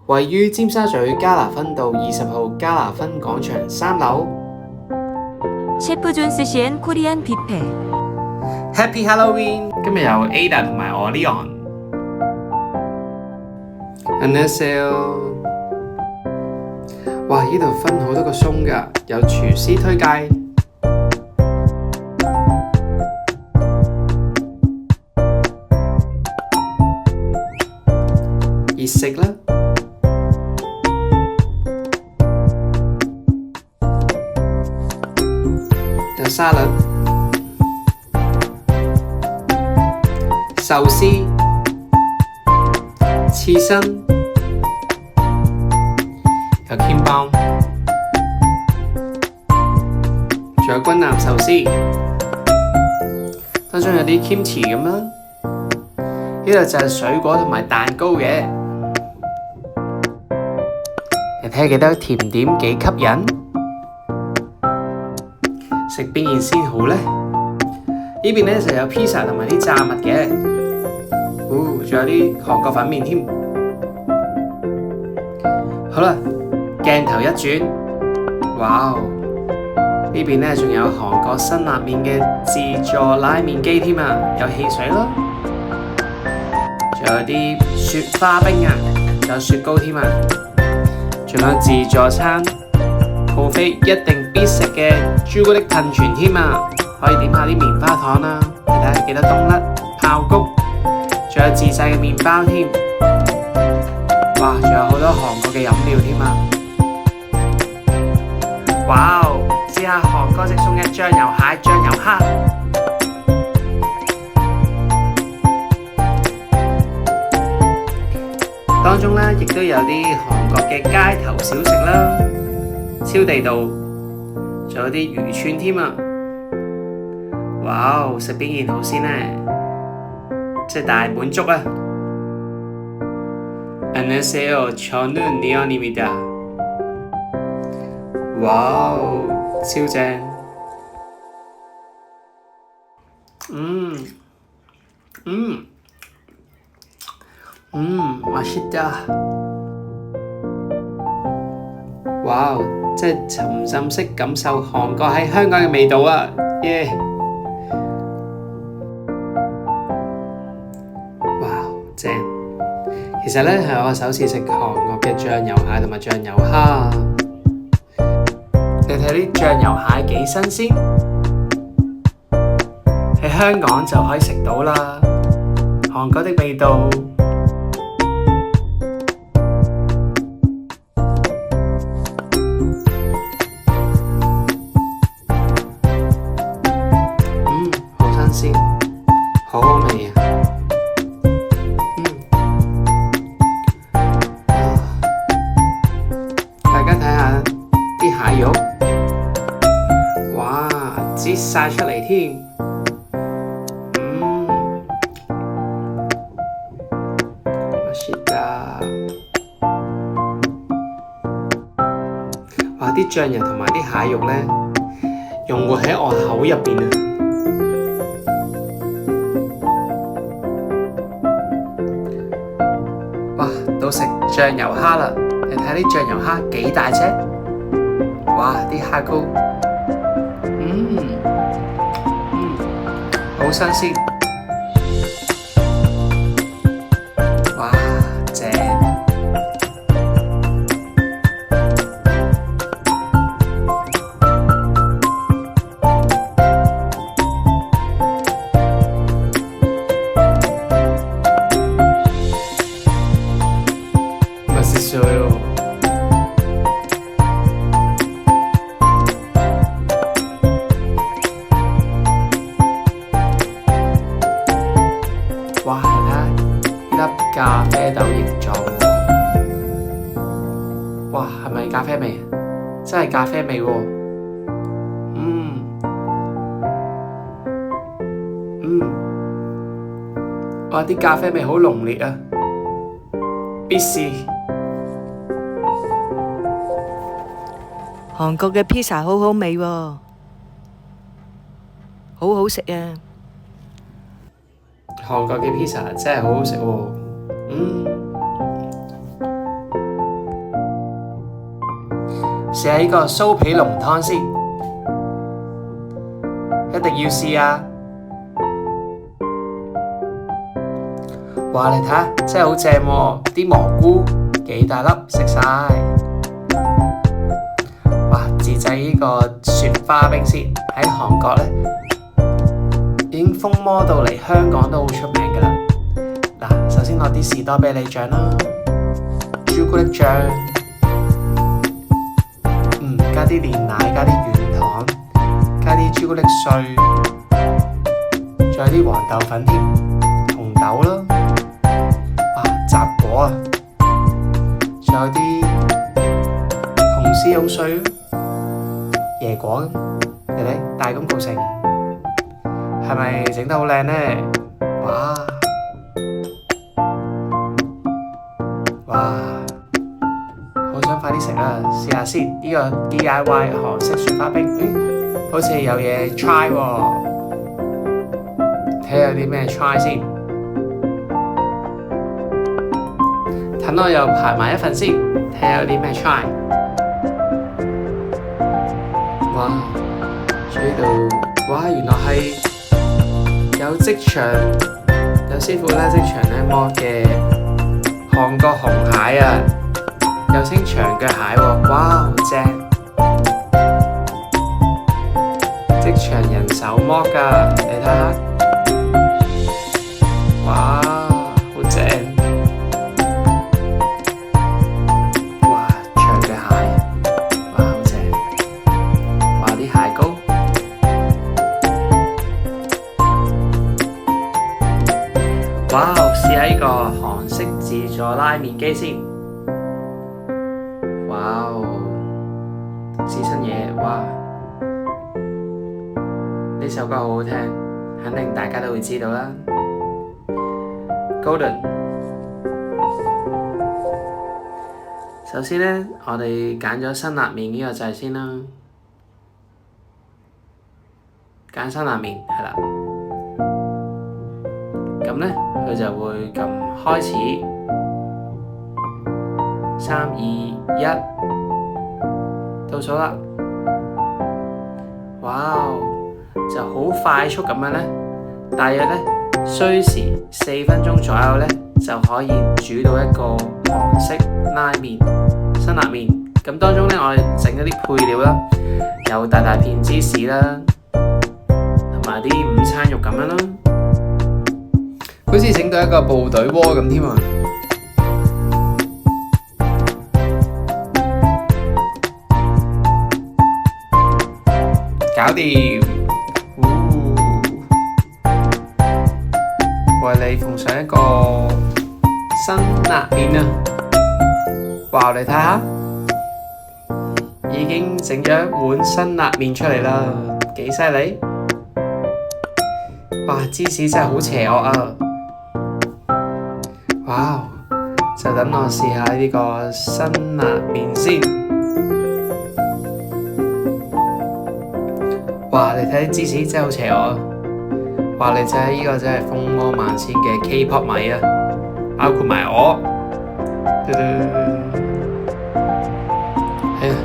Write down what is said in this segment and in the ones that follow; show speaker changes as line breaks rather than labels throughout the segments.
位於尖沙咀加拿芬道20號加拿芬廣場3樓。
셰프 존스 씨엔 코리안 뷔페.
Happy Halloween！今日有 Ada 同埋我 Leon。안녕하세요。哇！呢度分好多個餸㗎，有廚師推介。熱食啦，有沙律、壽司、刺身，有 kimbap， 仲有軍艦壽司，當中有啲 kimchi 咁啦。呢度就係水果同埋蛋糕嘅。你睇下幾多甜點幾吸引，食邊件先好呢？呢邊呢就有 pizza 同埋啲炸物嘅，仲有啲韓國粉麵添。好啦，鏡頭一轉，哇！呢邊呢仲有韓國辛辣麵嘅自助拉麵機添啊，有汽水咯，仲有啲雪花冰啊，仲有雪糕添啊。仲有自助餐buffet一定必食嘅朱古力噴泉添啊！可以點下啲棉花糖啦，你睇下幾多冬甩、爆谷，仲有自製嘅麵包添。哇！仲有好多韓國嘅飲料添啊！哇！試下韓國直送嘅醬油蟹、醬油蝦。當中呢，亦都有啲韓國嘅街頭小食啦，超地道，仲有啲魚串添啊！哇！食邊件好先呢？真係大滿足啊！안녕하세요，저는 리언입니다。哇！超正！맛있다。哇！即係沉浸式感受韓國喺香港嘅味道啊！耶！哇！正！其實呢係我首次食韓國嘅醬油蟹同埋醬油蝦。你睇啲醬油蟹幾新鮮，喺香港就可以食到啦。韓國的味道。好好味啊！大家睇下啲蟹肉，哇，擠晒出嚟添。哇，啲醬油同埋啲蟹肉呢，融活喺我口入邊啊！到食醬油蝦啦，你睇啲醬油蝦幾大隻，哇！啲蝦膏，好新鮮，哇！正，哇！你睇下呢粒咖啡豆形狀，哇！係咪咖啡味？真係咖啡味喎！哇！啲咖啡味好濃烈啊！必試。
韓國嘅 pizza 好好味喎，好好食啊！
韓國嘅 pizza 真係好好食喎，試下呢個酥皮濃湯先，一定要試啊！哇，你睇下，真係好正喎！啲蘑菇幾大粒，食晒。哇，自製呢個雪花冰先，喺韓國呢已經風靡到嚟香港都好出名㗎啦。嗱，首先落啲士多啤梨醬啦，朱古力醬，加啲煉奶，加啲軟糖，加啲朱古力碎，仲有啲黃豆粉添，紅豆啦，哇，雜果啊，仲有啲紅絲絨碎咯，椰果，你睇大功告成，係咪整得好靚呢？哇！哇！好想快啲食啊！試下先，呢個 DIY 韓式雪花冰，好似有嘢 try 喎，睇下有啲咩 try 先。等我又排埋一份先，睇下有啲咩 try。哇！住呢度，哇！原來係有職場，有師傅咧職場咧剝嘅韓國紅蟹啊！又稱長腳蟹喎，哇，好正！職場人手剝㗎，你睇下，哇，好正！哇，長腳蟹，哇，好正！哇，啲蟹膏，哇，試下呢個韓式自助拉麵機先。哇哦！試新嘢，哇！呢首歌好好聽，肯定大家都會知道啦。Golden， 首先呢，我哋揀咗辛辣麵呢個掣先啦，揀辛辣麵係啦。咁呢，佢就會撳開始。3、2、1，倒數啦！哇，就好快速咁樣呢，大約呢，需時4分鐘左右呢，就可以煮到一個韓式拉麵、辛辣麵。咁當中呢，我哋整咗啲配料啦，有大片芝士啦，同埋啲午餐肉咁樣啦，好似整到一個部隊鍋咁添啊！搞掂，為你奉上一個辛辣麵啊！哇，你睇下，已經整咗一碗辛辣麵出嚟啦，幾犀利！哇，芝士真係好邪惡啊！哇，就等我試下呢個辛辣麵先。哇！你睇啲芝士真係好邪惡啊！哇！你睇呢個真係風魔萬千嘅 K-pop 迷啊，包括埋我。係啊，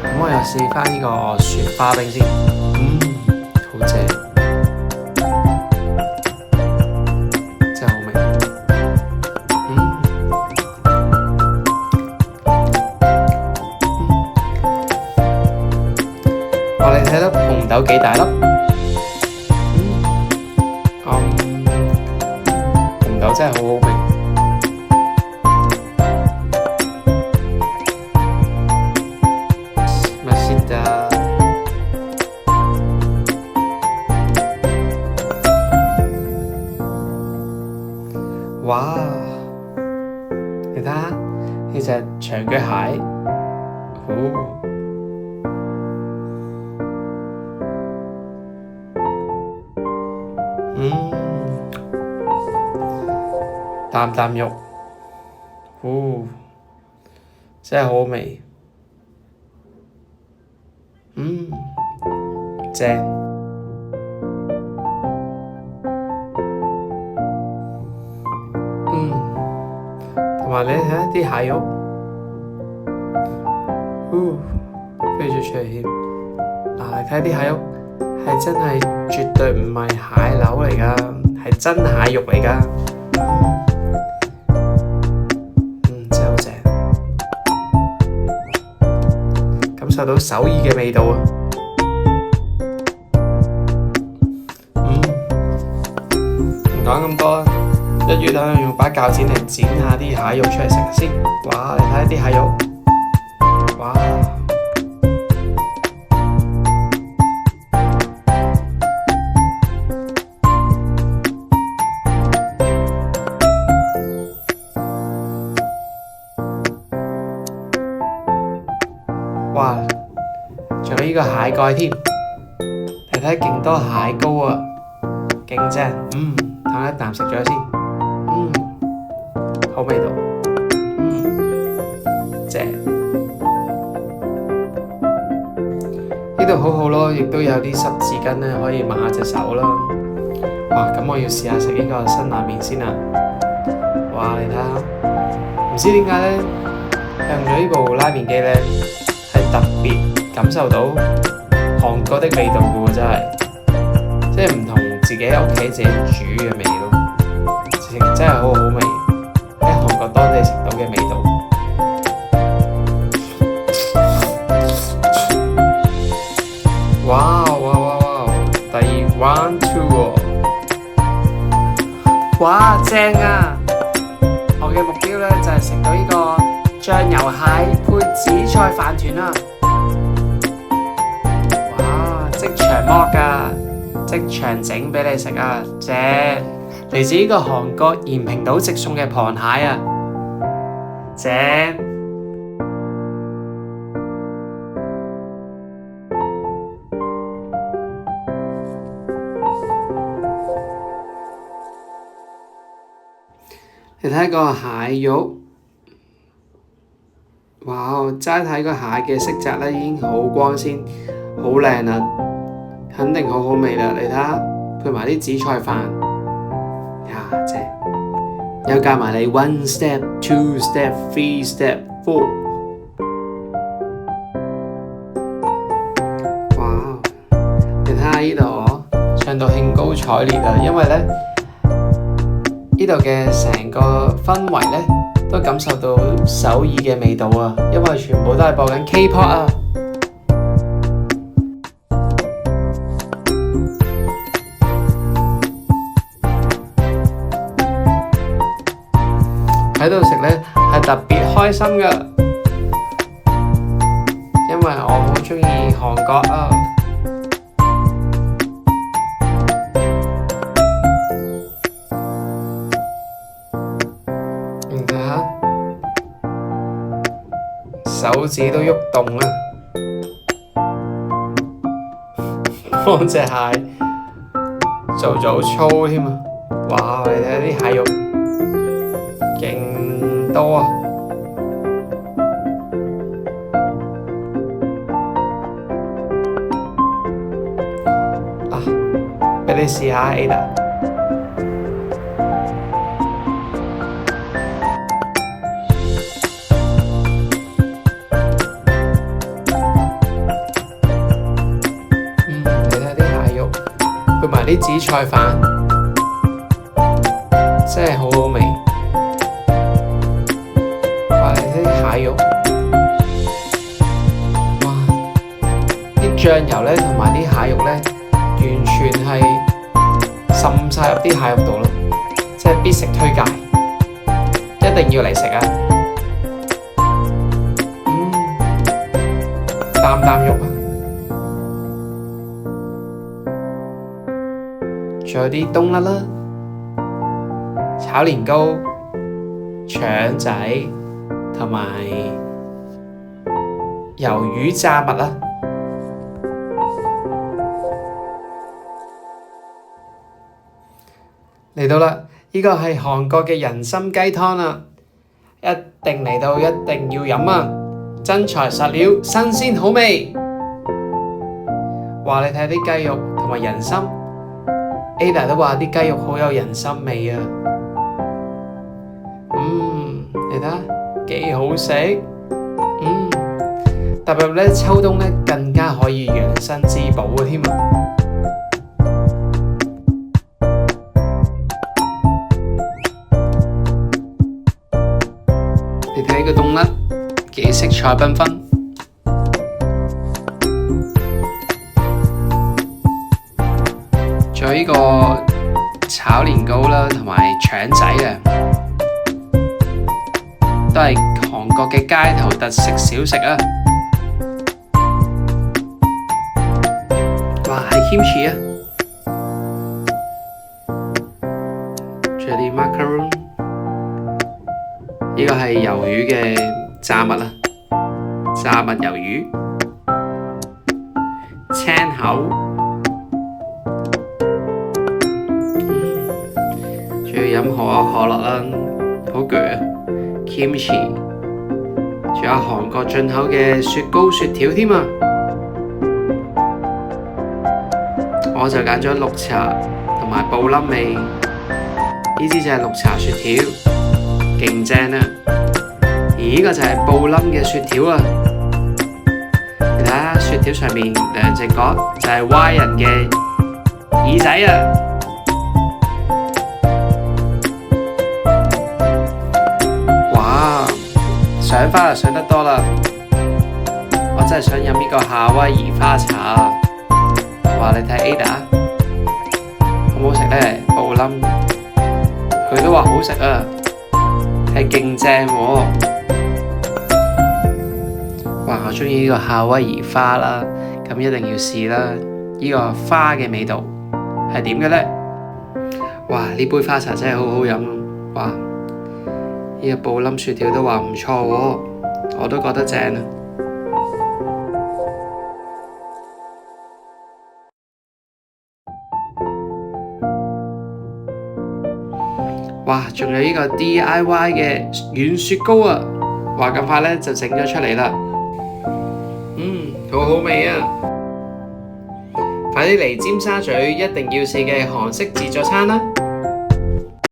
咁我又試翻呢個雪花冰先。好正，真係好味。哇！你睇得紅豆幾大粒？紅豆真係好好味。맛있다。哇！你睇下呢隻長腳蟹，啖啖肉，真係好好味，正，同埋你睇下啲蟹肉，飛咗出嚟添。嗱，你睇啲蟹肉係真係絕對唔係蟹柳嚟㗎，係真蟹肉嚟㗎。真係好正，感受到首爾嘅味道啊！唔講咁多，一於等用把鉸剪嚟剪下啲蟹肉出嚟食先。哇！你睇下啲蟹肉，哇！哇！仲有呢個蟹蓋添，你睇勁多蟹膏啊，勁正。等一啖食咗先，好味道，正。呢度好好咯，亦都有啲濕紙巾咧，可以抹下隻手啦。哇！咁我要試下食呢個辛拉麵先啦。哇！你睇下，唔知點解咧，用咗呢部拉麵機咧，係特別感受到韓國的味道嘅喎，真係，即係唔同自己喺屋企自己煮嘅味咯，直情真係好好味，喺韓國當地食到嘅味道。哇！第 round two 喎，哇正啊！我嘅目標咧就係食到呢個醬油蟹配紫菜飯團啦。哇！即場剝㗎，即場整俾你食啊！正，嚟自呢個韓國延平島直送嘅螃蟹啊！正。你睇個蟹肉，哇！齋睇個蟹嘅色澤咧已經好光鮮、好靚啦，肯定好好味啦！你睇下，配埋啲紫菜飯，呀正！又教埋你 one step、two step、three step、four， 哇！你睇下呢度我唱到興高采烈啊，因為咧呢度嘅成個氛圍咧，都感受到首爾嘅味道啊！因為全部都係播緊 K-pop 啊！喺度食咧係特別開心㗎，因為我好鍾意韓國啊！手指都喐動啊！幫隻蟹做早操添啊！哇！你睇啲蟹肉勁多啊！俾你試下 Ada。配埋啲紫菜飯，真係好好味。哇！你睇啲蟹肉，哇！啲醬油咧同埋啲蟹肉咧，完全係滲晒入啲蟹肉度咯，即係必食推介，一定要嚟食啊！啖啖肉啊！仲有啲冬甩啦、炒年糕、腸仔同埋魷魚炸物啦。嚟到啦，呢個係韓國嘅人參雞湯啊，一定嚟到，一定要飲啊！真材實料，新鮮好味。話你睇啲雞肉同埋人參。Ada 都話啲雞肉好有人參味啊！你睇下幾好食，踏入咧秋冬咧，更加可以養生滋補嘅添啊！你睇個冬甩幾色彩繽紛，仲有呢個炒年糕啦，同埋腸仔啊，都係韓國嘅街頭特色小食啊！哇，係 kimchi 啊，仲有啲 macaron， 呢個係魷魚嘅炸物啊，炸物魷魚，青口，仲要飲可口可樂啦，好攰啊 ，kimchi， 仲有韓國進口嘅雪糕雪條添啊！我就揀咗綠茶同埋布冧味，呢支就係綠茶雪條，勁正啊！而呢個就係布冧嘅雪條啊！你睇下雪條上面兩隻角就係歪人嘅耳仔啊！哇，賞花就賞得多啦！我真係想飲呢個夏威夷花茶啊！哇！你睇 Ada 好唔好食呢？布冧佢都話好食啊，係勁正喎！哇！我鍾意呢個夏威夷花啦，咁一定要試啦！呢個花嘅味道係點嘅呢？哇！呢杯花茶真係好好飲啊！哇！呢個布冧雪條都話唔錯喎，我都覺得正啊！哇！仲有呢個 DIY 嘅軟雪糕啊！話咁快呢就整咗出嚟啦，好好味啊！快啲嚟尖沙咀一定要試嘅韓式自助餐啦！